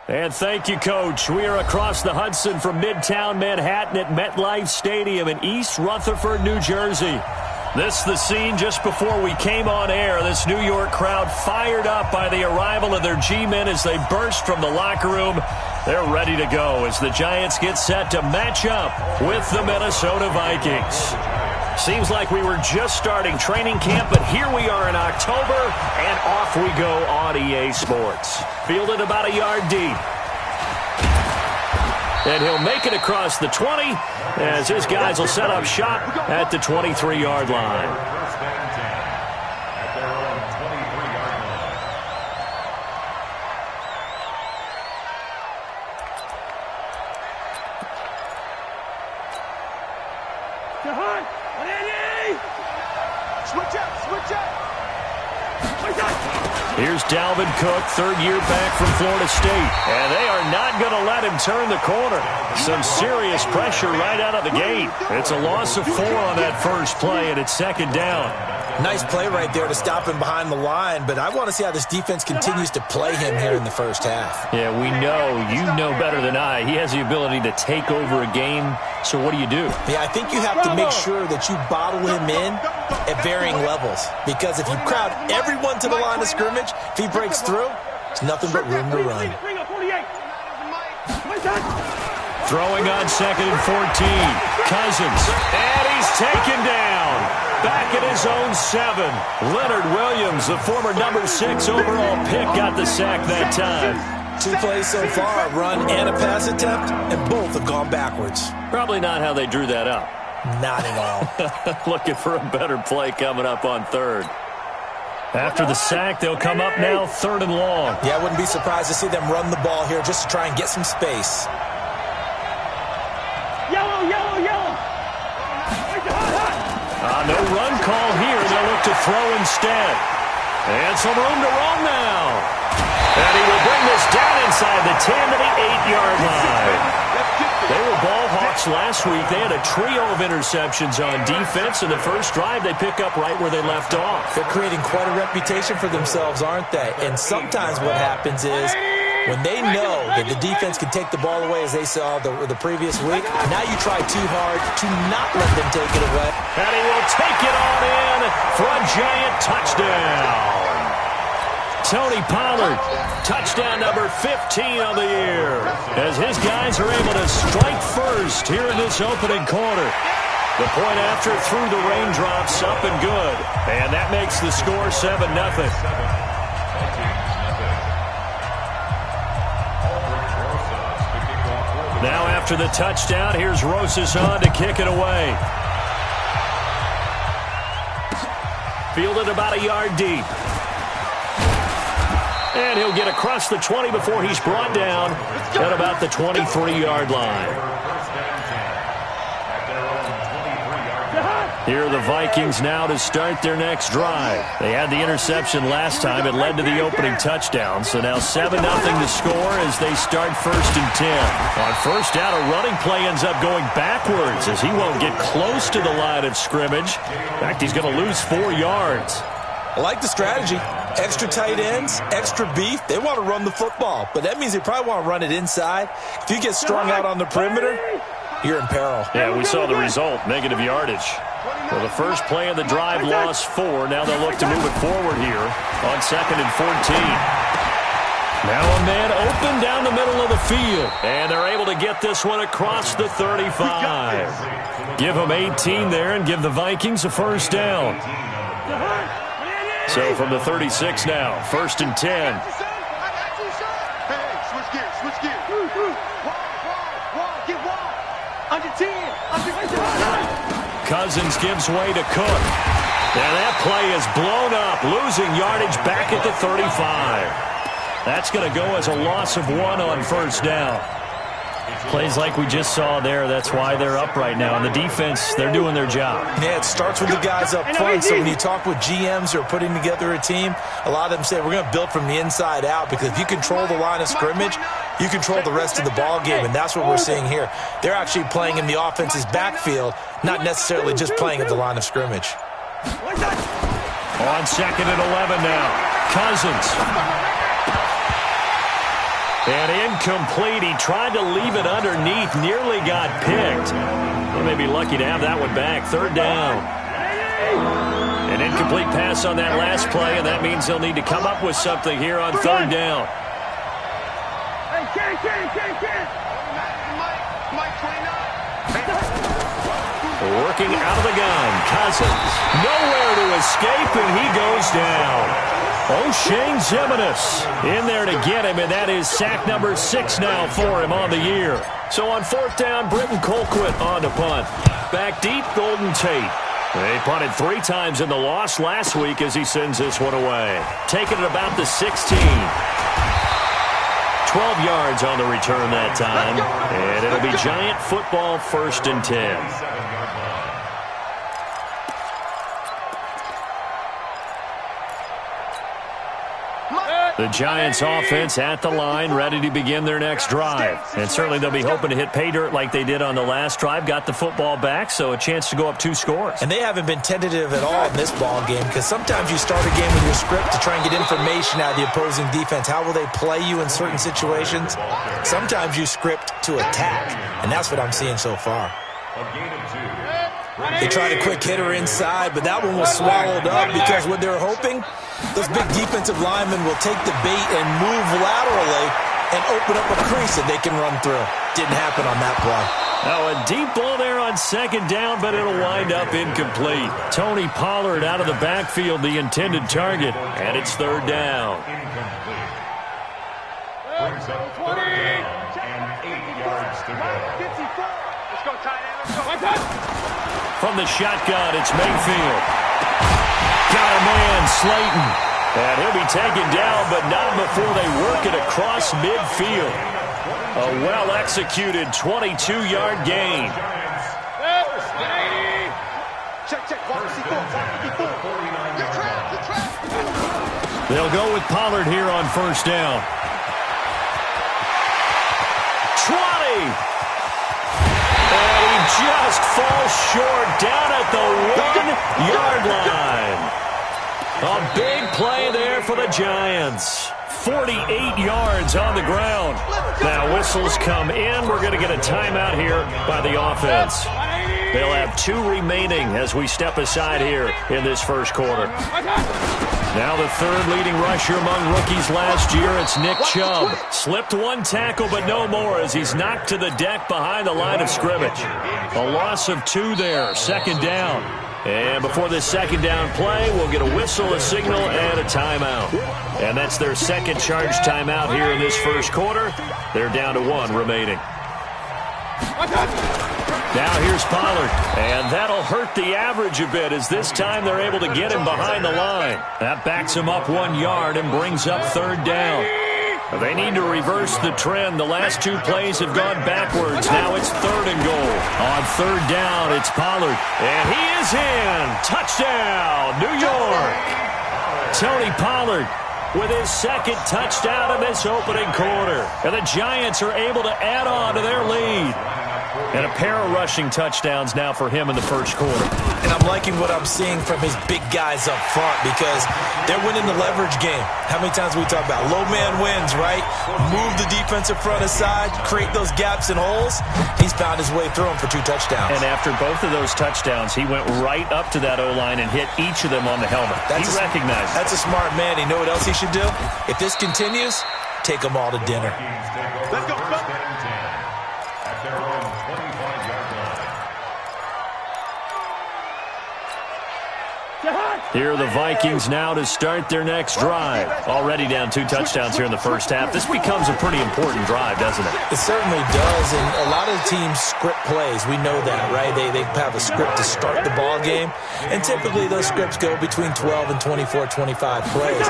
And thank you, Coach. We are across the Hudson from Midtown Manhattan at MetLife Stadium in East Rutherford, New Jersey. This is the scene just before we came on air. This New York crowd fired up by the arrival of their G-men as they burst from the locker room. They're ready to go as the Giants get set to match up with the Minnesota Vikings. Seems like we were just starting training camp, but here we are in October, and off we go on EA Sports. Fielded about a yard deep. And he'll make it across the 20 as his guys will set up shop at the 23-yard line. Here's Dalvin Cook, third year back from Florida State. And they are not going to let him turn the corner. Some serious pressure right out of the gate. It's a loss of 4 on that first play, and it's second down. Nice play right there to stop him behind the line, but I want to see how this defense continues to play him here in the first half. Yeah, we know. You know better than I. He has the ability to take over a game, so what do you do? Yeah, I think you have to make sure that you bottle him in at varying levels, because if you crowd everyone to the line of scrimmage, if he breaks through, it's nothing but room to run. Throwing on second and 14. Cousins, and he's taken down. Back at his own 7. Leonard Williams, the former number 6 overall pick, got the sack that time. 2 plays so far, a run and a pass attempt, and both have gone backwards. Probably not how they drew that up. Not at all. Looking for a better play coming up on third. After the sack, they'll come up now, third and long. Yeah, I wouldn't be surprised to see them run the ball here just to try and get some space. No run call here. They'll look to throw instead. And some room to roam now. And he will bring this down inside the 10 to the 8-yard line. They were ball hawks last week. They had a trio of interceptions on defense. In the first drive, they pick up right where they left off. They're creating quite a reputation for themselves, aren't they? And sometimes what happens is when they know that the defense can take the ball away, as they saw the previous week, now you try too hard to not let them take it away. And he will take it on in for a giant touchdown. Tony Pollard, touchdown number 15 on the year, as his guys are able to strike first here in this opening quarter. The point after through the raindrops, up and good. And that makes the score 7-0. Now after the touchdown, here's Rosas on to kick it away. Fielded about a yard deep. And he'll get across the 20 before he's brought down at about the 23-yard line. Here are the Vikings now to start their next drive. They had the interception last time. It led to the opening touchdown. So now 7-0 to score as they start first and 10. On first down, a running play ends up going backwards as he won't get close to the line of scrimmage. In fact, he's going to lose 4 yards. I like the strategy. Extra tight ends, extra beef. They want to run the football, but that means they probably want to run it inside. If you get strung out on the perimeter, you're in peril. Yeah, we saw the result, negative yardage. Well, the first play of the drive lost 4. Now they'll look to move it forward here on second and 14. Now a man open down the middle of the field. And they're able to get this one across the 35. Give them 18 there and give the Vikings a first down. So from the 36 now, first and 10. Cousins gives way to Cook. And that play is blown up, losing yardage back at the 35. That's going to go as a loss of 1 on first down. Plays like we just saw there, that's why they're up right now. And the defense, they're doing their job. Yeah, it starts with the guys up front. So when you talk with GMs who are putting together a team, a lot of them say we're going to build from the inside out, because if you control the line of scrimmage, you control the rest of the ball game, and that's what we're seeing here. They're actually playing in the offense's backfield, not necessarily just playing at the line of scrimmage. On second and 11 now, Cousins. And incomplete. He tried to leave it underneath. Nearly got picked. They may be lucky to have that one back. Third down. An incomplete pass on that last play, and that means they'll need to come up with something here on third down. Working out of the gun. Cousins. Nowhere to escape, and he goes down. O'Shane Zimenez in there to get him, and that is sack number 6 now for him on the year. So on fourth down, Britton Colquitt on to punt. Back deep, Golden Tate. They punted 3 times in the loss last week as he sends this one away. Taking it about the 16. 12 yards on the return that time, and it'll be Giant football, 1st and 10. The Giants offense at the line, ready to begin their next drive. And certainly they'll be hoping to hit pay dirt like they did on the last drive. Got the football back, so a chance to go up 2 scores. And they haven't been tentative at all in this ball game, because sometimes you start a game with your script to try and get information out of the opposing defense. How will they play you in certain situations? Sometimes you script to attack, and that's what I'm seeing so far. They tried a quick hitter inside, but that one was swallowed up because what they're hoping, those big defensive linemen will take the bait and move laterally and open up a crease that they can run through. Didn't happen on that play. Now a deep ball there on second down, but it'll wind up incomplete. Tony Pollard out of the backfield, the intended target, and it's third down. 20 and 8 yards to go. Let's go, tight end. From the shotgun, it's Mayfield. Got a man, Slayton. And he'll be taken down, but not before they work it across midfield. A well-executed 22-yard gain. They'll go with Pollard here on first down. 20. And he just falls short down at the 1-yard line. A big play there for the Giants. 48 yards on the ground. Now whistles come in. We're going to get a timeout here by the offense. They'll have 2 remaining as we step aside here in this first quarter. Now the third leading rusher among rookies last year, it's Nick Chubb. Slipped 1 tackle, but no more as he's knocked to the deck behind the line of scrimmage. A loss of 2 there, second down. And before this second down play, we'll get a whistle, a signal, and a timeout. And that's their second charge timeout here in this first quarter. They're down to 1 remaining. Now here's Pollard, and that'll hurt the average a bit as this time they're able to get him behind the line. That backs him up 1 yard and brings up third down. They need to reverse the trend. The last 2 plays have gone backwards. Now it's third and goal. On third down, it's Pollard, and he is in. Touchdown, New York. Tony Pollard with his second touchdown in this opening quarter. And the Giants are able to add on to their lead. And a pair of rushing touchdowns now for him in the first quarter. And I'm liking what I'm seeing from his big guys up front because they're winning the leverage game. How many times we talk about low man wins, right? Move the defensive front aside, create those gaps and holes. He's found his way through them for 2 touchdowns. And after both of those touchdowns, he went right up to that O-line and hit each of them on the helmet. He recognized it. That's a smart man. You know what else he should do? If this continues, take them all to dinner. Let's go. Here are the Vikings now to start their next drive. Already down 2 touchdowns here in the first half. This becomes a pretty important drive, doesn't it? It certainly does, and a lot of teams script plays. We know that, right? They have a script to start the ball game, and typically those scripts go between 12 and 24, 25 plays.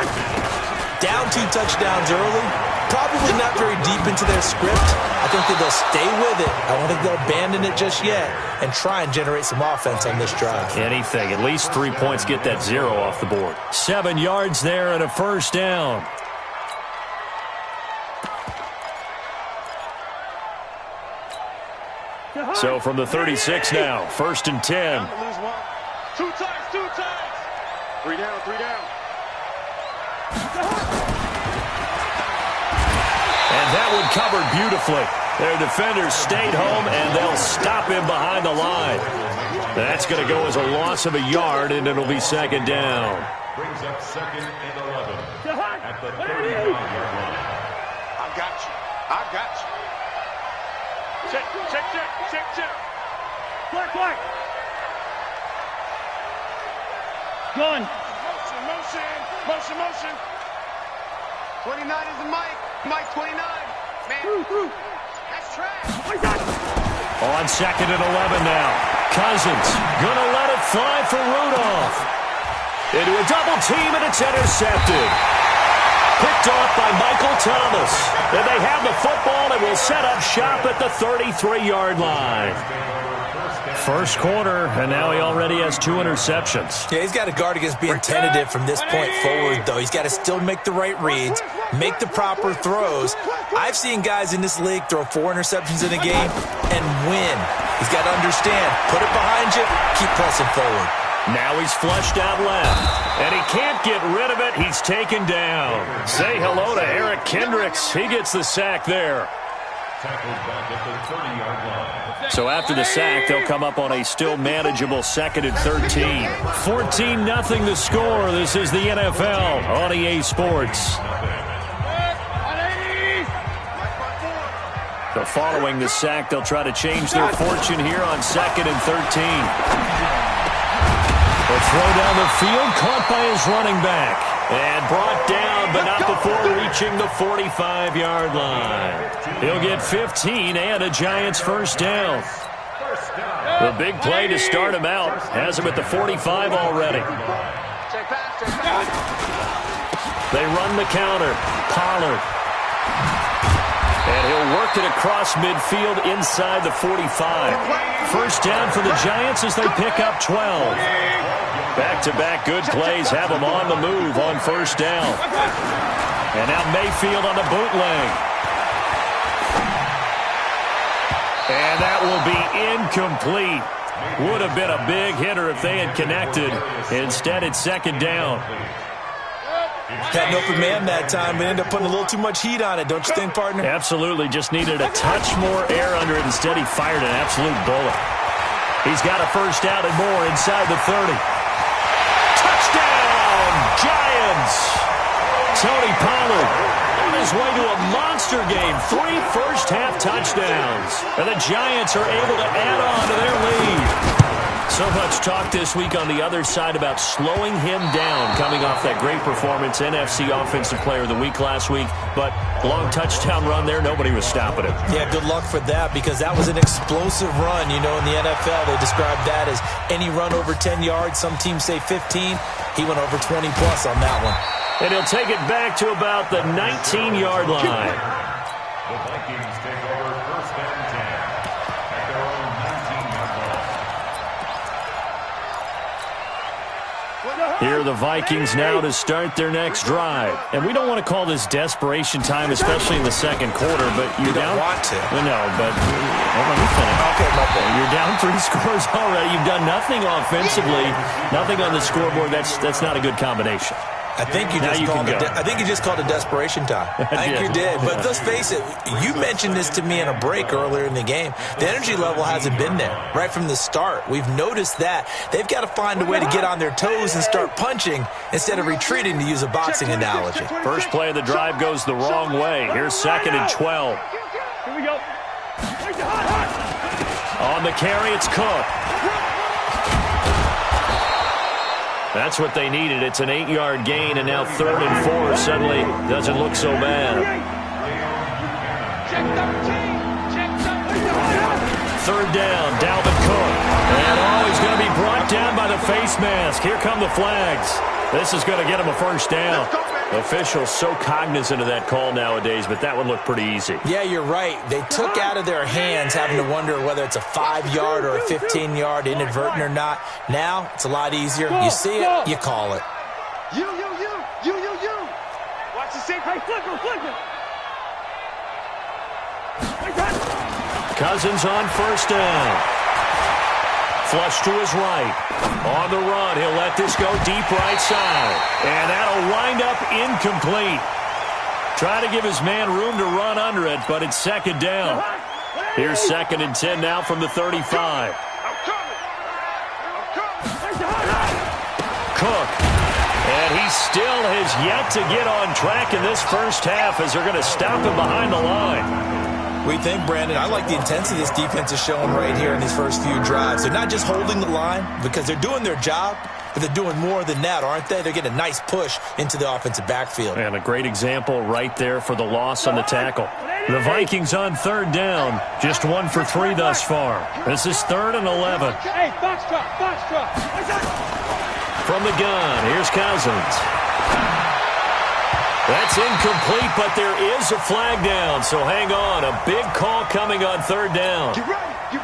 Down 2 touchdowns early, probably not very deep into their script. I think that they'll stay with it. I don't think they'll abandon it just yet and try and generate some offense on this drive. Anything. At least 3 points, get that 0 off the board. 7 yards there and a first down. So from the 36 now, 1st and 10. 2 times. 3 down, 3 down. And And that one covered beautifully. Their defenders stayed home, and they'll stop him behind the line. That's going to go as a loss of a yard, and it'll be second down. Brings up 2nd and 11 at the 39-yard line. I got you. I got you. Check. Black. Gun. Motion. 29 is the Mike. Mike 29. Man, that's trash. On 2nd and 11 now. Cousins gonna let it fly for Rudolph. Into a double team, and it's intercepted. Picked off by Michael Thomas. And they have the football and will set up shop at the 33-yard line. First quarter, and now he already has 2 interceptions. Yeah, he's got to guard against being tentative from this point forward, though. He's got to still make the right reads, make the proper throws. I've seen guys in this league throw 4 interceptions in a game and win. He's got to understand, put it behind you, keep pressing forward. Now he's flushed out left, and he can't get rid of it. He's taken down. Say hello to Eric Kendricks. He gets the sack there. Tackled back at the 30-yard line. So after the sack, they'll come up on a still manageable 2nd and 13. 14-0 the score. This is the NFL on EA Sports. So following the sack, they'll try to change their fortune here on 2nd and 13. The throw down the field, caught by his running back. And brought down, but not before reaching the 45-yard line. He'll get 15 and a Giants first down. The big play to start him out has him at the 45 already. They run the counter. Pollard. And he'll work it across midfield inside the 45. First down for the Giants as they pick up 12. Back-to-back good plays have them on the move on first down. And now Mayfield on the bootleg. And that will be incomplete. Would have been a big hitter if they had connected. Instead, it's second down. Had an open man that time, but ended up putting a little too much heat on it, don't you think, partner? Absolutely. Just needed a touch more air under it. Instead, he fired an absolute bullet. He's got a first down and more inside the 30. Touchdown, Giants! Tony Pollard on his way to a monster game. 3 first-half touchdowns. And the Giants are able to add on to their lead. So much talk this week on the other side about slowing him down coming off that great performance, NFC Offensive Player of the Week last week. But long touchdown run there, nobody was stopping him. Yeah, good luck for that because that was an explosive run. You know, in the NFL, they describe that as any run over 10 yards. Some teams say 15. He went over 20-plus on that one. And he'll take it back to about the 19-yard line. The Vikings take over 1st and 10 at their own 19-yard line. Here are the Vikings now to start their next drive. And we don't want to call this desperation time, especially in the second quarter, but you're down. You don't want to. No, but let me finish. Okay, my bad. You're down 3 scores already. You've done nothing offensively, nothing on the scoreboard. That's not a good combination. I think you just called it desperation time. I think you did. But let's face it, you mentioned this to me in a break earlier in the game. The energy level hasn't been there right from the start. We've noticed that. They've got to find a way to get on their toes and start punching instead of retreating, to use a boxing analogy. First play of the drive goes the wrong way. Here's 2nd and 12. Here we go. On the carry, it's Cook. That's what they needed. It's an 8-yard gain, and now 3rd and 4 suddenly doesn't look so bad. 3rd down, Dalvin Cook. And he's going to be brought down by the face mask. Here come the flags. This is going to get him a first down. Officials so cognizant of that call nowadays, but that would look pretty easy. Yeah, you're right. They took out of their hands having to wonder whether it's a 5-yard or a 15-yard inadvertent or not. Now, it's a lot easier. You see it, you call it. You. Watch the safe. Hey, flip him. Cousins on first down. Flush to his right. On the run, he'll let this go deep right side. And that'll wind up incomplete. Try to give his man room to run under it, but it's second down. Here's 2nd and 10 now from the 35. Cook. And he still has yet to get on track in this first half as they're going to stop him behind the line. We think, Brandon, I like the intensity this defense is showing right here in these first few drives. They're not just holding the line because they're doing their job, but they're doing more than that, aren't they? They're getting a nice push into the offensive backfield. And a great example right there for the loss on the tackle. The Vikings on 3rd down, just 1 for 3 thus far. This is 3rd and 11. Hey, box drop. From the gun, here's Cousins. That's incomplete, but there is a flag down, so hang on. A big call coming on 3rd down.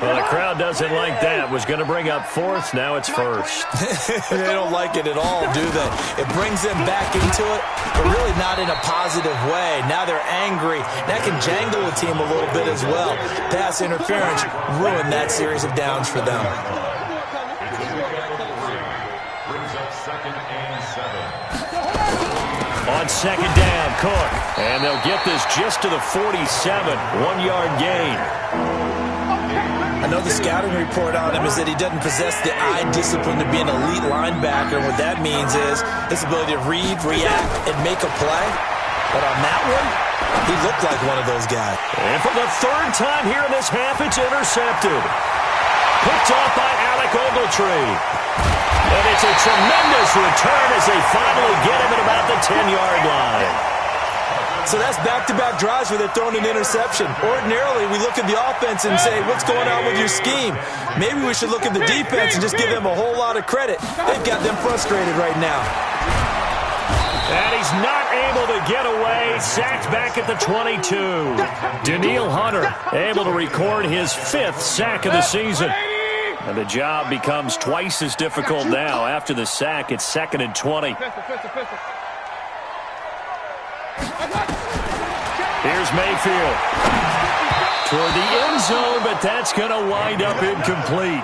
Well, the crowd doesn't like that. Was going to bring up 4th, now it's 1st. They don't like it at all, do they? It brings them back into it, but really not in a positive way. Now they're angry. That can jangle a team a little bit as well. Pass interference ruined that series of downs for them. On 2nd down, Cook. And they'll get this just to the 47. 1-yard gain. I know the scouting report on him is that he doesn't possess the eye discipline to be an elite linebacker. What that means is his ability to read, react, and make a play. But on that one, he looked like one of those guys. And for the 3rd time here in this half, it's intercepted. Picked off by Alec Ogletree. And it's a tremendous return as they finally get him at about the 10-yard line. So that's back-to-back drives where they're throwing an interception. Ordinarily, we look at the offense and say, what's going on with your scheme? Maybe we should look at the defense and just give them a whole lot of credit. They've got them frustrated right now. And he's not able to get away. Sacked back at the 22. Daniil Hunter able to record his 5th sack of the season. And the job becomes twice as difficult now. After the sack, it's 2nd and 20. Here's Mayfield. Toward the end zone, but that's going to wind up incomplete.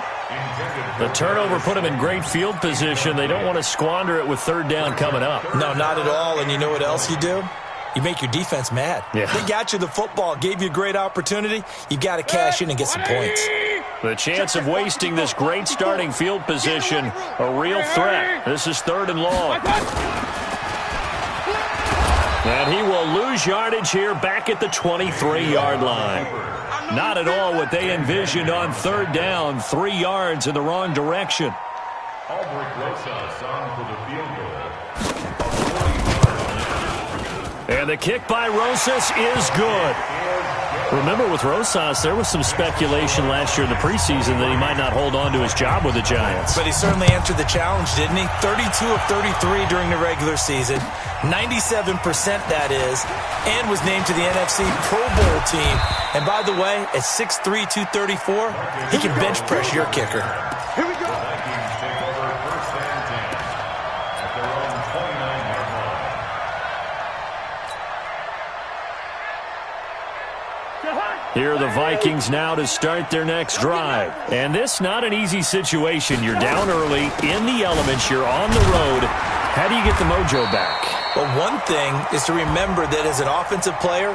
The turnover put them in great field position. They don't want to squander it with 3rd down coming up. No, not at all. And you know what else you do? You make your defense mad. Yeah. They got you the football, gave you a great opportunity. You got to cash in and get some points. The chance of wasting this great starting field position, a real threat. This is 3rd and long. And he will lose yardage here back at the 23-yard line. Not at all what they envisioned on 3rd down. 3 yards in the wrong direction. And the kick by Rosas is good. Remember, with Rosas, there was some speculation last year in the preseason that he might not hold on to his job with the Giants. But he certainly answered the challenge, didn't he? 32 of 33 during the regular season, 97% that is, and was named to the NFC Pro Bowl team. And by the way, at 6'3", 234, he can bench press your kicker. Here we go. Here are the Vikings now to start their next drive. And this not an easy situation. You're down early, in the elements, you're on the road. How do you get the mojo back? Well, one thing is to remember that as an offensive player,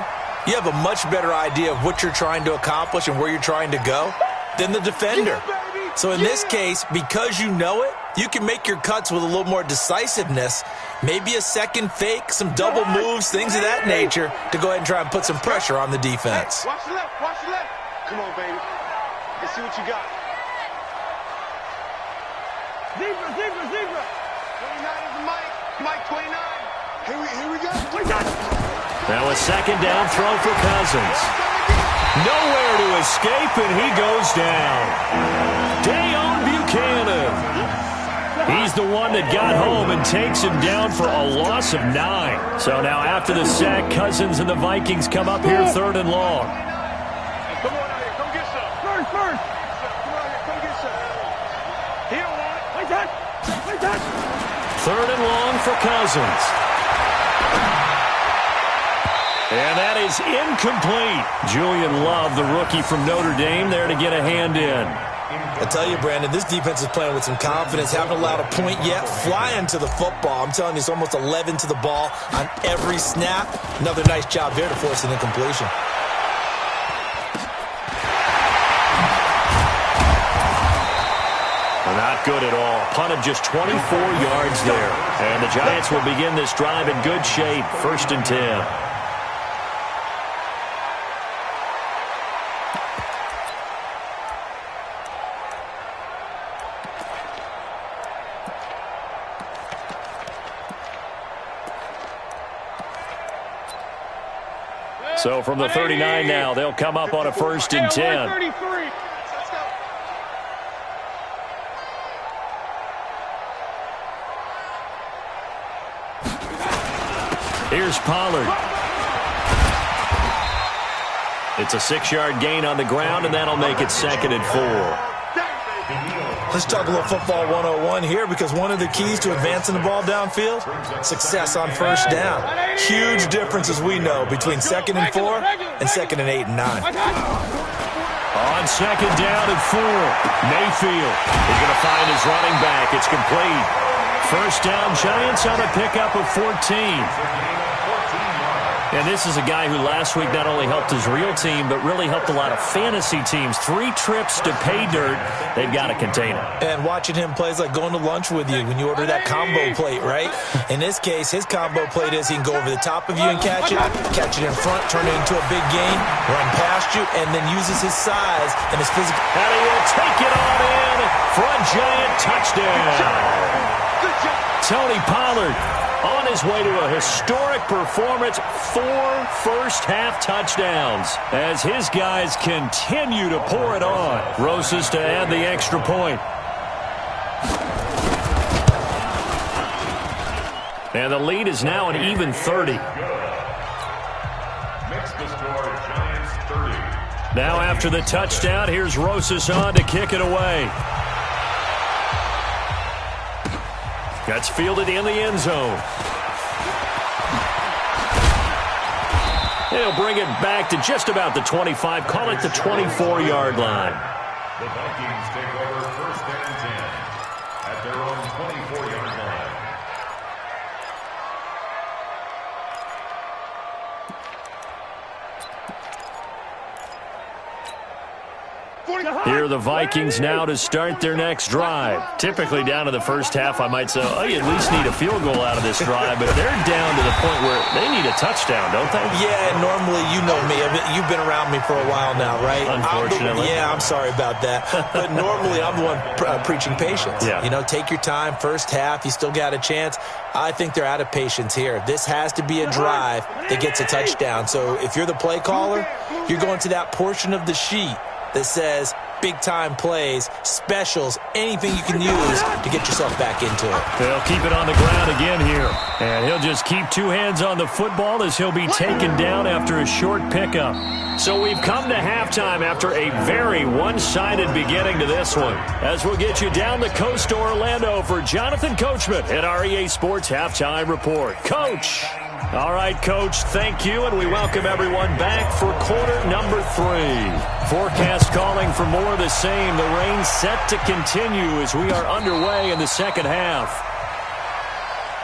you have a much better idea of what you're trying to accomplish and where you're trying to go than the defender. So in this case, because you know it, you can make your cuts with a little more decisiveness, maybe a second fake, some double moves, things of that nature, to go ahead and try and put some pressure on the defense. Watch the left, watch the left. Come on, baby. Let's see what you got. Zebra. 29 is the Mike 29. Here we go. Now a second down throw for Cousins. Nowhere to escape, and he goes down. Dayon Buchanan. He's the one that got home and takes him down for a loss of 9. So now after the sack, Cousins and the Vikings come up here 3rd and long. Come on out here. Come get some. First. Come on out here. Come get some. He don't want it. Wait that. 3rd and long for Cousins. And that is incomplete. Julian Love, the rookie from Notre Dame, there to get a hand in. I tell you, Brandon, this defense is playing with some confidence. Haven't allowed a point yet. Flying to the football. I'm telling you, it's almost 11 to the ball on every snap. Another nice job there to force an incompletion. Not good at all. Punt of just 24 yards there. And the Giants will begin this drive in good shape. 1st and 10. So from the 39 now, they'll come up on a 1st and 10. Here's Pollard. It's a 6-yard gain on the ground, and that'll make it 2nd and 4. Let's talk a little football 101 here, because one of the keys to advancing the ball downfield, success on 1st down. Huge difference, as we know, between 2nd and 4 and 2nd and 8 and 9. On 2nd down and 4, Mayfield is going to find his running back. It's complete. 1st down, Giants on a pickup of 14. And this is a guy who last week not only helped his real team, but really helped a lot of fantasy teams. 3 trips to pay dirt. They've got to contain him. And watching him play is like going to lunch with you when you order that combo plate, right? In this case, his combo plate is he can go over the top of you and catch it in front, turn it into a big gain, run past you, and then uses his size and his physical. And he will take it on in for a Giant touchdown. Tony Pollard on his way to a historic performance, 4 first-half touchdowns as his guys continue to pour it on. Rosas to add the extra point. And the lead is now an even 30. Now after the touchdown, here's Rosas on to kick it away. That's fielded in the end zone. He'll bring it back to just about the 25. Call it the 24-yard line. The Vikings take over 1st and 10 at their own 24-yard line. Here are the Vikings now to start their next drive. Typically down to the first half, I might say, oh, you at least need a field goal out of this drive, but they're down to the point where they need a touchdown, don't they? Yeah, normally, you know me. You've been around me for a while now, right? Unfortunately. I'm sorry about that. But normally, I'm the one preaching patience. Yeah. You know, take your time. First half, you still got a chance. I think they're out of patience here. This has to be a drive that gets a touchdown. So if you're the play caller, you're going to that portion of the sheet that says big-time plays, specials, anything you can use to get yourself back into it. They'll keep it on the ground again here. And he'll just keep 2 hands on the football as he'll be taken down after a short pickup. So we've come to halftime after a very one-sided beginning to this one. As we'll get you down the coast to Orlando for Jonathan Coachman at our EA Sports Halftime Report. Coach! All right, Coach, thank you, and we welcome everyone back for quarter number 3. Forecast calling for more of the same. The rain set to continue as we are underway in the second half.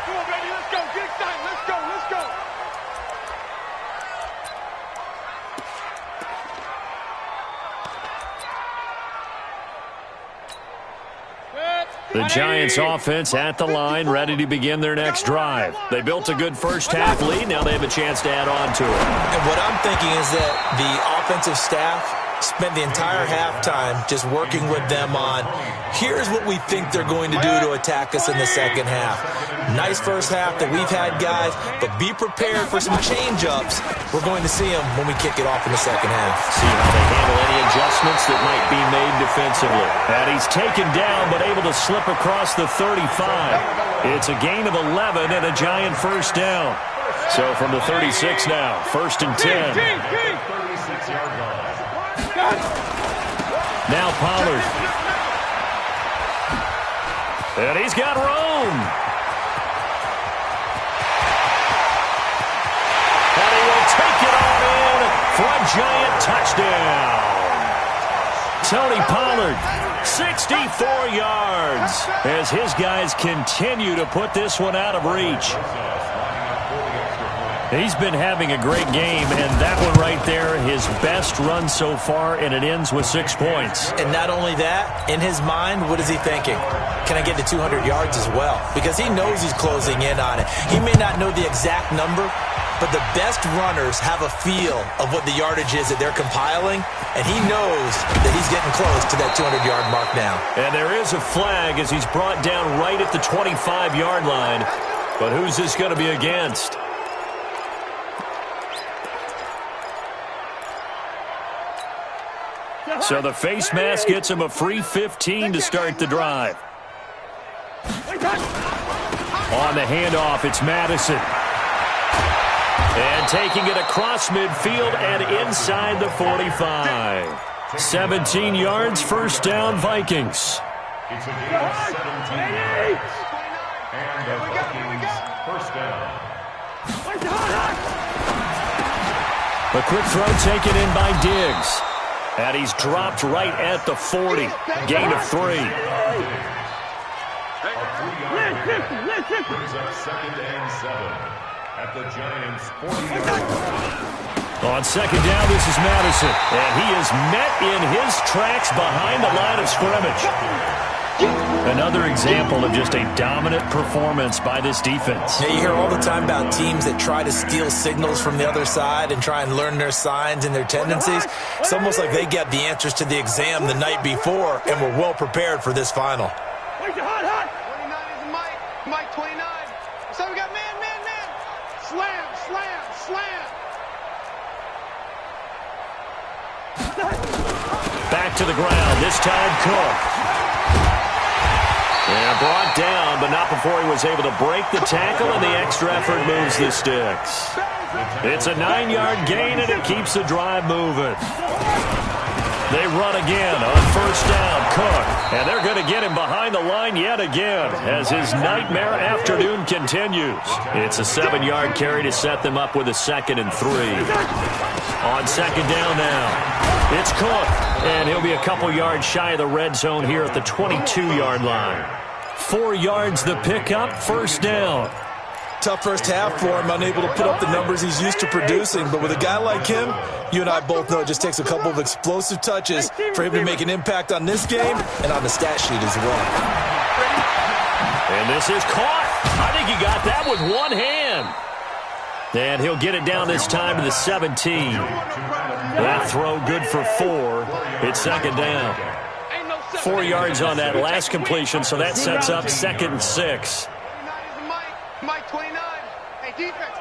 Come on, baby, let's go. Get excited. Let's go. Let's go. The Giants offense at the line, ready to begin their next drive. They built a good first half lead. Now they have a chance to add on to it. And what I'm thinking is that the offensive staff spent the entire halftime just working with them on, here's what we think they're going to do to attack us in the second half. Nice first half that we've had, guys, but be prepared for some change-ups. We're going to see them when we kick it off in the second half. See how they handle any adjustments that might be made defensively. And he's taken down but able to slip across the 35. It's a gain of 11 and a Giant first down. So from the 36 now, 1st and 10. 36-yard line. Now Pollard. And he's got room. And he will take it on in for a Giant touchdown. Tony Pollard, 64 yards, as his guys continue to put this one out of reach. He's been having a great game, and that one right there, his best run so far, and it ends with 6 points. And not only that, in his mind, what is he thinking? Can I get to 200 yards as well? Because he knows he's closing in on it. He may not know the exact number, but the best runners have a feel of what the yardage is that they're compiling, and he knows that he's getting close to that 200-yard mark now. And there is a flag as he's brought down right at the 25-yard line. But who's this going to be against? So the face mask gets him a free 15 to start the drive. On the handoff, it's Madison. And taking it across midfield and inside the 45. 17 yards, first down, Vikings. It's a gain of 17 yards. And the Vikings first down. A quick throw taken in by Diggs. And he's dropped right at the 40. Gain of 3. A 3-yard gain brings up 2nd and 7 at the Giants' 40-yard line. On second down, this is Madison. And he is met in his tracks behind the line of scrimmage. Another example of just a dominant performance by this defense. Now, you hear all the time about teams that try to steal signals from the other side and try and learn their signs and their tendencies. It's almost like they get the answers to the exam the night before and were well prepared for this final. 29 is Mike. Mike 29. So we got man. Slam. Back to the ground, this time Cook. And brought down, but not before he was able to break the tackle, and the extra effort moves the sticks. It's a 9-yard gain, and it keeps the drive moving. They run again on first down, Cook. And they're going to get him behind the line yet again as his nightmare afternoon continues. It's a 7-yard carry to set them up with a 2nd and 3. On second down now, it's Cook. And he'll be a couple yards shy of the red zone here at the 22-yard line. 4 yards the pickup, first down. Tough first half for him, unable to put up the numbers he's used to producing. But with a guy like him, you and I both know it just takes a couple of explosive touches for him to make an impact on this game and on the stat sheet as well. And this is caught. I think he got that with one hand. And he'll get it down this time to the 17. That throw good for 4. It's second down. 4 yards on that last completion, so that sets up 2nd and 6. Mike 29. Hey, defense.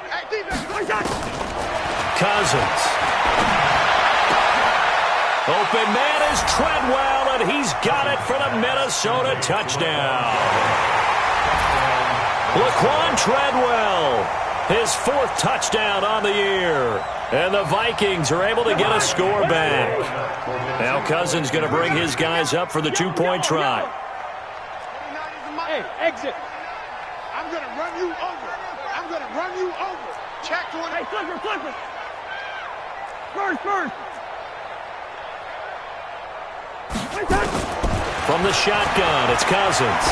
Cousins. Open man is Treadwell, and he's got it for the Minnesota touchdown. Laquan Treadwell, his 4th touchdown on the year. And the Vikings are able to get a score back. Now Cousins going to bring his guys up for the 2-point try. Hey, exit. I'm going to run you over. Check 20. Hey, flipper. First. From the shotgun, it's Cousins.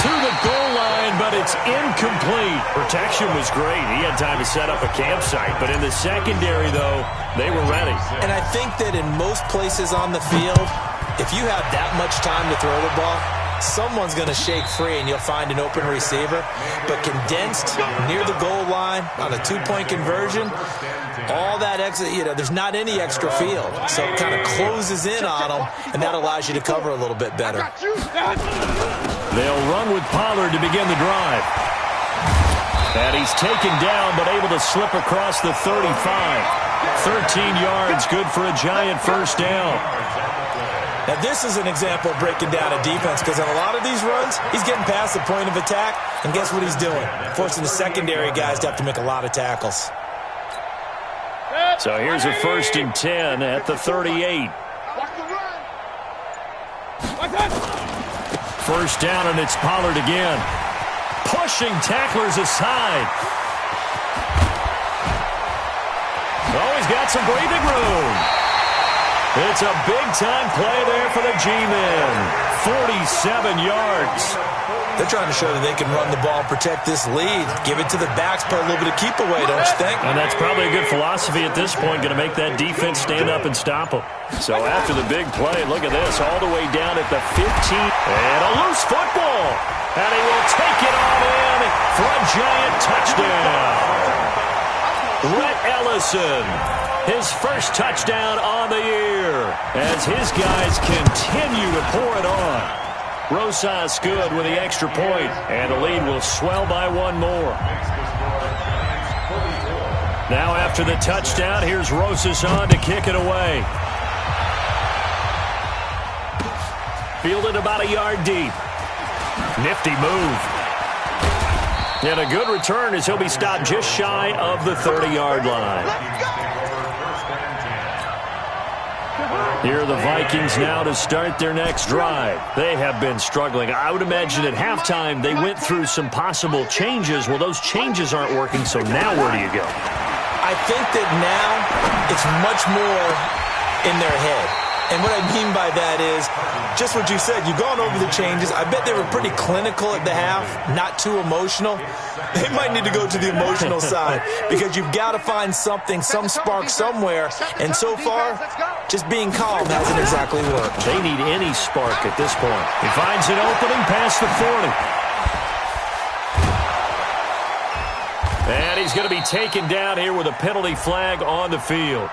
To the goal line, but it's incomplete. Protection was great. He had time to set up a campsite. But in the secondary, though, they were ready. And I think that in most places on the field, if you have that much time to throw the ball, someone's going to shake free and you'll find an open receiver. But condensed near the goal line on a 2-point conversion, all that extra, there's not any extra field. So it kind of closes in on them, and that allows you to cover a little bit better. They'll run with Pollard to begin the drive. And he's taken down but able to slip across the 35. 13 yards, good for a Giant first down. Now, this is an example of breaking down a defense because in a lot of these runs, he's getting past the point of attack, and guess what he's doing? Forcing the secondary guys to have to make a lot of tackles. So here's a 1st and 10 at the 38. First down, and it's Pollard again. Pushing tacklers aside. Oh, he's got some breathing room. It's a big-time play there for the G-men. 47 yards. They're trying to show that they can run the ball and protect this lead. Give it to the backs, play a little bit of keep away, don't you think? And that's probably a good philosophy at this point, going to make that defense stand up and stop them. So after the big play, look at this, all the way down at the 15. And a loose football. And he will take it on in for a giant touchdown. Rhett Ellison, his first touchdown on the year, as his guys continue to pour it on. Rosas good with the extra point, and the lead will swell by one more. Now after the touchdown, here's Rosas on to kick it away. Fielded about a yard deep. Nifty move. And a good return as he'll be stopped just shy of the 30-yard line. Here are the Vikings now to start their next drive. They have been struggling. I would imagine at halftime they went through some possible changes. Well, those changes aren't working, so now where do you go? I think that now it's much more in their head. And what I mean by that is just what you said. You've gone over the changes. I bet they were pretty clinical at the half, not too emotional. They might need to go to the emotional side because you've got to find something, some spark somewhere. And so far, just being calm hasn't exactly worked. They need any spark at this point. He finds an opening past the 40. And he's going to be taken down here with a penalty flag on the field.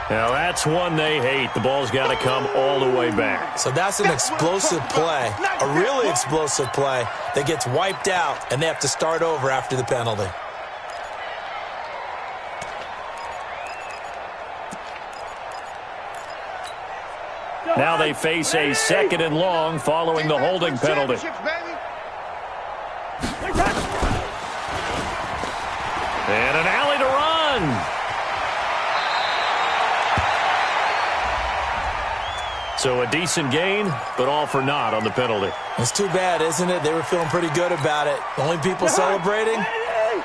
Now, that's one they hate. The ball's got to come all the way back. So that's an explosive play, a really explosive play that gets wiped out, and they have to start over after the penalty. Now they face a 2nd and long following the holding penalty. And an alley to run. So a decent gain, but all for naught on the penalty. It's too bad, isn't it? They were feeling pretty good about it. The only people celebrating,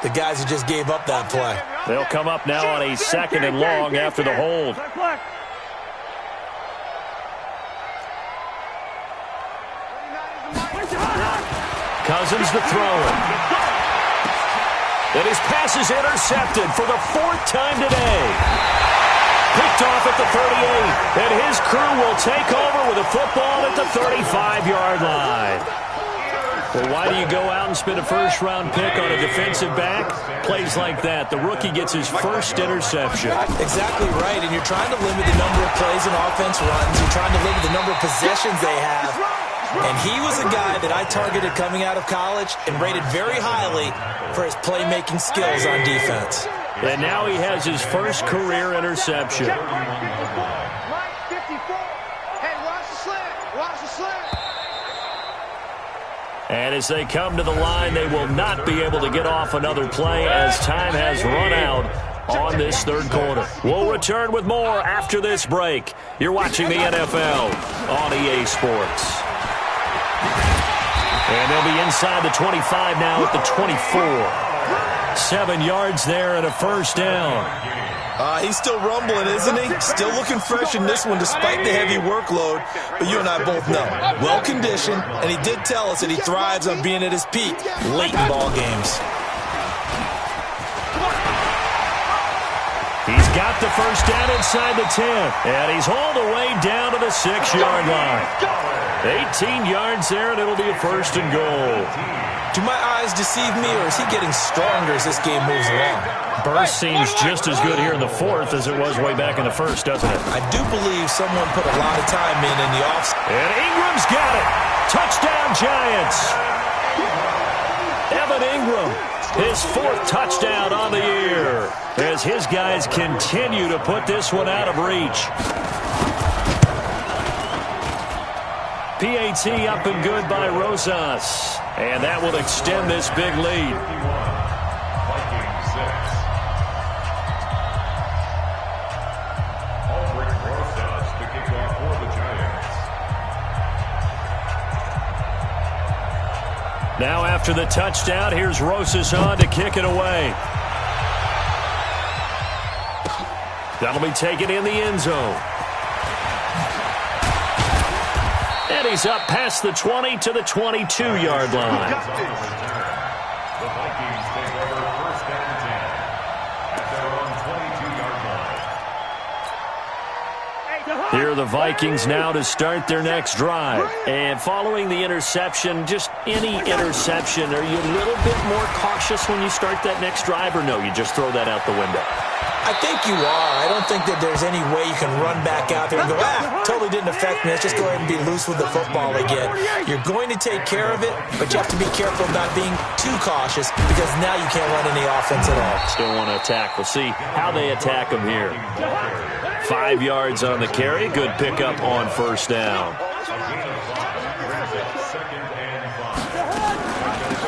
the guys who just gave up that play. They'll come up now on a 2nd and long after the hold. Cousins to throw it. And his pass is intercepted for the 4th time today. Picked off at the 38, and his crew will take over with a football at the 35-yard line. Well, why do you go out and spend a first-round pick on a defensive back? Plays like that. The rookie gets his first interception. Exactly right, and you're trying to limit the number of plays an offense runs. You're trying to limit the number of possessions they have. And he was a guy that I targeted coming out of college and rated very highly for his playmaking skills on defense. And now he has his first career interception. And as they come to the line, they will not be able to get off another play as time has run out on this 3rd quarter. We'll return with more after this break. You're watching the NFL on EA Sports. And they'll be inside the 25 now at the 24. 7 yards there and a first down. He's still rumbling, isn't he? Still looking fresh in this one despite the heavy workload. But you and I both know, well-conditioned, and he did tell us that he thrives on being at his peak late in ball games. He's got the first down inside the 10, and he's all the way down to the 6-yard line. 18 yards there, and it'll be a 1st and goal. Do my eyes deceive me, or is he getting stronger as this game moves along? Burst seems just as good here in the 4th as it was way back in the 1st, doesn't it? I do believe someone put a lot of time in the offseason. And Ingram's got it. Touchdown, Giants. Evan Ingram, his 4th touchdown on the year, as his guys continue to put this one out of reach. PAT up and good by Rosas. And that will extend this big lead. Now after the touchdown, here's Rosas on to kick it away. That'll be taken in the end zone. And he's up past the 20 to the 22-yard line. The Vikings take over first down 10 at their own 22-yard line. Here are the Vikings now to start their next drive. And following the interception, just any interception, are you a little bit more cautious when you start that next drive, or no, you just throw that out the window? I think you are. I don't think that there's any way you can run back out there and go, totally didn't affect me. Let's just go ahead and be loose with the football again. You're going to take care of it, but you have to be careful about being too cautious because now you can't run any offense at all. Still want to attack. We'll see how they attack them here. 5 yards on the carry. Good pickup on first down.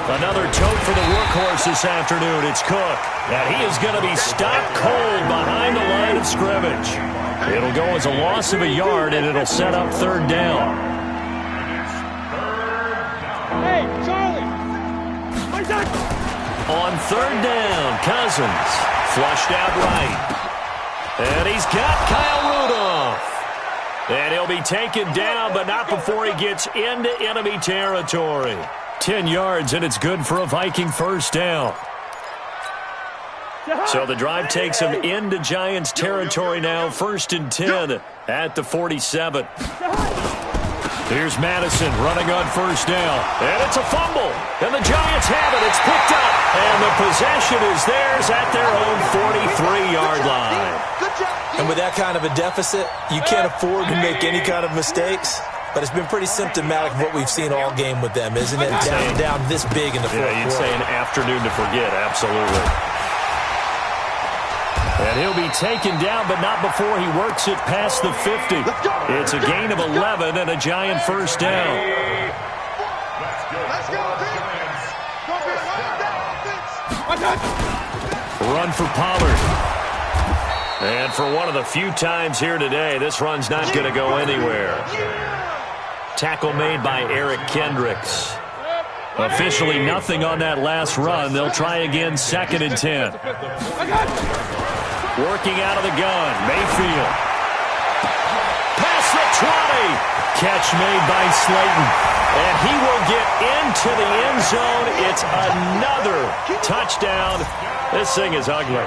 Another tote for the workhorse this afternoon. It's Cook. And he is going to be stopped cold behind the line of scrimmage. It'll go as a loss of a yard, and it'll set up third down. Hey, Charlie! On third down, Cousins. Flushed out right. And he's got Kyle Rudolph. And he'll be taken down, but not before he gets into enemy territory. 10 yards, and it's good for a Viking first down. So the drive takes him into Giants territory now, 1st and 10 at the 47. Here's Madison running on first down, and it's a fumble, and the Giants have it. It's picked up, and the possession is theirs at their own 43-yard line. And with that kind of a deficit, you can't afford to make any kind of mistakes. But it's been pretty symptomatic of what we've seen all game with them, isn't it? Down this big in the fourth quarter. You'd say an afternoon to forget, absolutely. And he'll be taken down, but not before he works it past the 50. It's a gain of 11 and a Giant first down. Let's go, Run for Pollard. And for one of the few times here today, this run's not going to go anywhere. Tackle made by Eric Kendricks. Officially nothing on that last run. They'll try again, 2nd and 10. Working out of the gun, Mayfield. Past the 20. Catch made by Slayton. And he will get into the end zone. It's another touchdown. This thing is ugly.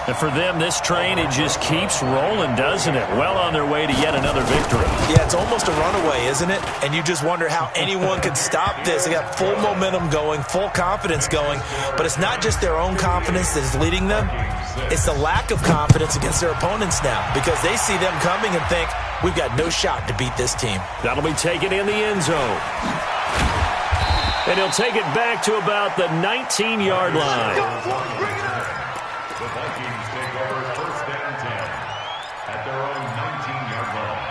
And for them, this train, it just keeps rolling, doesn't it? Well on their way to yet another victory. Yeah, it's almost a runaway, isn't it? And you just wonder how anyone could stop this. They got full momentum going, full confidence going. But it's not just their own confidence that is leading them. It's the lack of confidence against their opponents now because they see them coming and think, we've got no shot to beat this team. That'll be taken in the end zone. And he'll take it back to about the 19-yard line. The Vikings take over first down 10 at their own 19-yard line.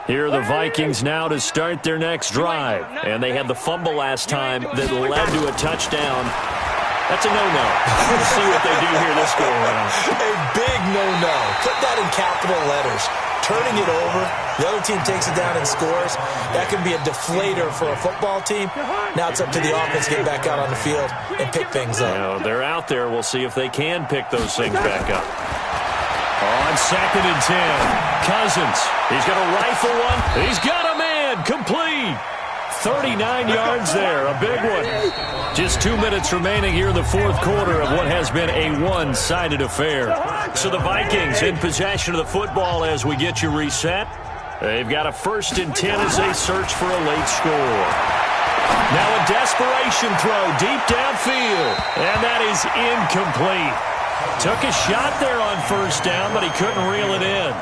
Here are the Vikings now to start their next drive. And they had the fumble last time that led to a touchdown. That's a no-no. We'll see what they do here this go-around. A big no-no. Put that in capital letters. Turning it over, the other team takes it down and scores. That can be a deflator for a football team. Now it's up to the offense to get back out on the field and pick things up. Now, they're out there. We'll see if they can pick those things back up. On 2nd and 10, Cousins. He's going to rifle one. He's got a man. Complete. 39 yards there. A big one. Just 2 minutes remaining here in the fourth quarter of what has been a one-sided affair. So the Vikings in possession of the football as we get you reset. They've got a 1st and 10 as they search for a late score. Now a desperation throw deep downfield. And that is incomplete. Took a shot there on first down, but he couldn't reel it in.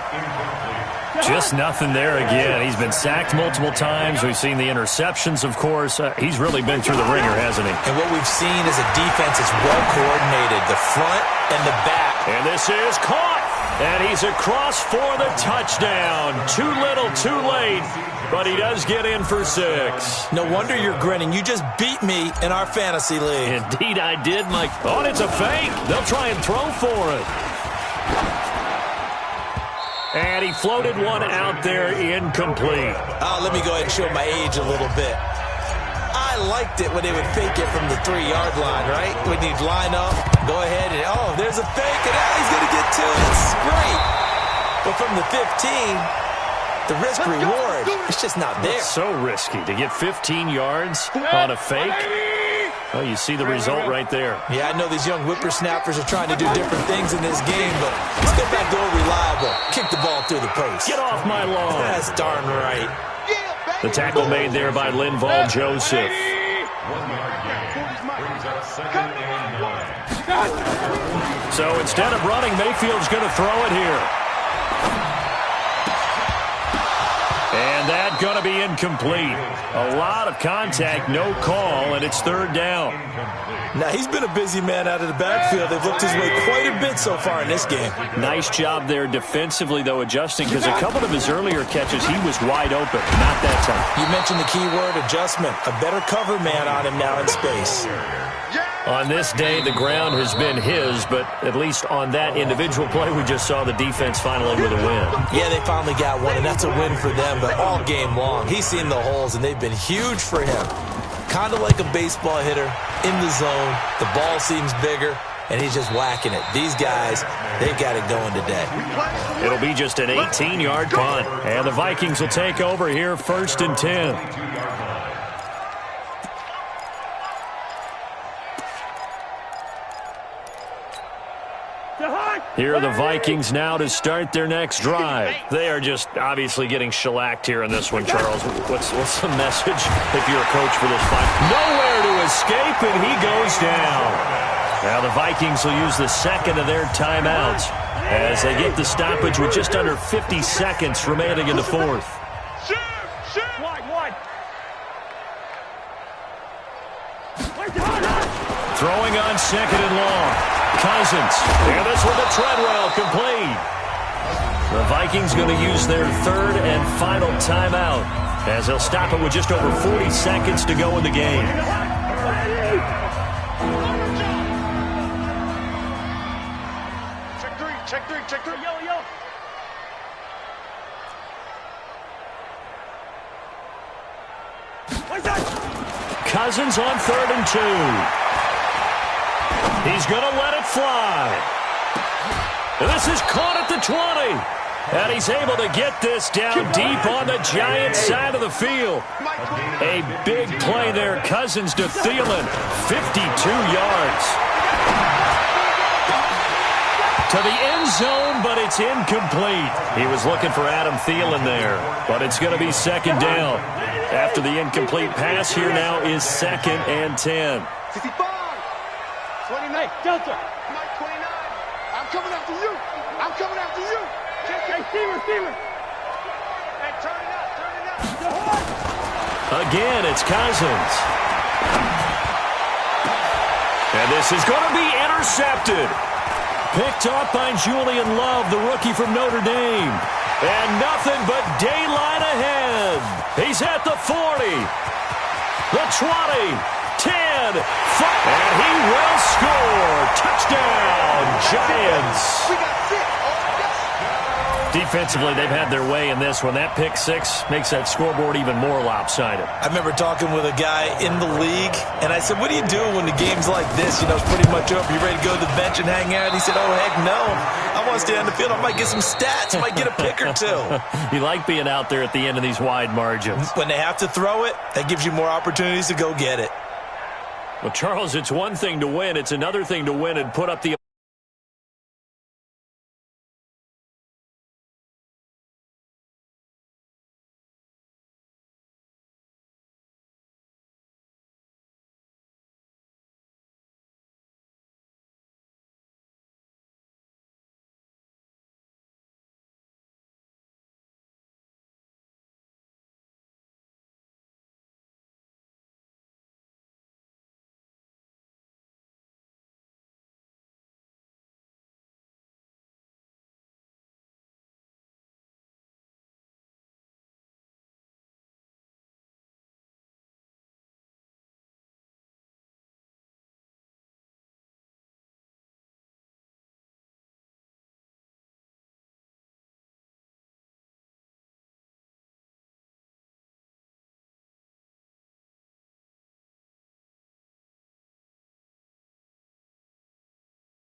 Just nothing there again. He's been sacked multiple times. We've seen the interceptions, of course. He's really been through the ringer, hasn't he? And what we've seen is a defense that's well coordinated, the front and the back. And this is caught. And he's across for the touchdown. Too little, too late. But he does get in for 6. No wonder you're grinning. You just beat me in our fantasy league. Indeed I did, Mike. Oh, and it's a fake. They'll try and throw for it. And he floated one out there incomplete. Let me go ahead and show my age a little bit. I liked it when they would fake it from the 3-yard line, right? When you'd line up, go ahead, and, oh, there's a fake, and now he's going to get 2. It's great. But from the 15, the risk-reward, it's just not there. It's so risky to get 15 yards on a fake. Well, you see the result right there. Yeah, I know these young whippersnappers are trying to do different things in this game, but let's go back to a reliable. Kick the ball through the post. Get off my lawn. That's darn right. The tackle made there by Linval Joseph. 1 yard gain. Brings up 2nd and 9. So instead of running, Mayfield's going to throw it here. And that's going to be incomplete. A lot of contact, no call, and it's 3rd down. Now, he's been a busy man out of the backfield. They've looked his way quite a bit so far in this game. Nice job there defensively, though, adjusting, because a couple of his earlier catches, he was wide open. Not that time. You mentioned the key word, adjustment. A better cover man on him now in space. On this day, the ground has been his, but at least on that individual play, we just saw the defense finally with a win. Yeah, they finally got one, and that's a win for them, but all game long, he's seen the holes, and they've been huge for him. Kind of like a baseball hitter, in the zone, the ball seems bigger, and he's just whacking it. These guys, they've got it going today. It'll be just an 18-yard punt, and the Vikings will take over here 1st and 10. Here are the Vikings now to start their next drive. They are just obviously getting shellacked here in this one, Charles. What's the message if you're a coach for this fight? Nowhere to escape, and he goes down. Now the Vikings will use the 2nd of their timeouts as they get the stoppage with just under 50 seconds remaining in the 4th. Throwing on 2nd and long. Cousins, and this one to Treadwell, complete. The Vikings going to use their 3rd and final timeout as they'll stop it with just over 40 seconds to go in the game. Check three. Yo. Cousins on 3rd and 2. He's going to let it fly. This is caught at the 20. And he's able to get this down deep on the Giants side of the field. A big play there. Cousins to Thielen. 52 yards. To the end zone, but it's incomplete. He was looking for Adam Thielen there. But it's going to be 2nd down. After the incomplete pass, here now is 2nd and 10. 55. 29. Delta. Mike 29. I'm coming after you. Receiver. Hey, turn it up. Again, it's Cousins. And this is going to be intercepted. Picked off by Julian Love, the rookie from Notre Dame. And nothing but daylight ahead. He's at the 40. The 20. 10, 5, and he will score. Touchdown, Giants. We got 6. Defensively, they've had their way in this one. That pick 6 makes that scoreboard even more lopsided. I remember talking with a guy in the league, and I said, what do you do when the game's like this? You know, it's pretty much over. You ready to go to the bench and hang out? He said, oh, heck no. I want to stay on the field. I might get some stats. I might get a pick or 2. You like being out there at the end of these wide margins. When they have to throw it, that gives you more opportunities to go get it. Well, Charles, it's one thing to win. It's another thing to win and put up the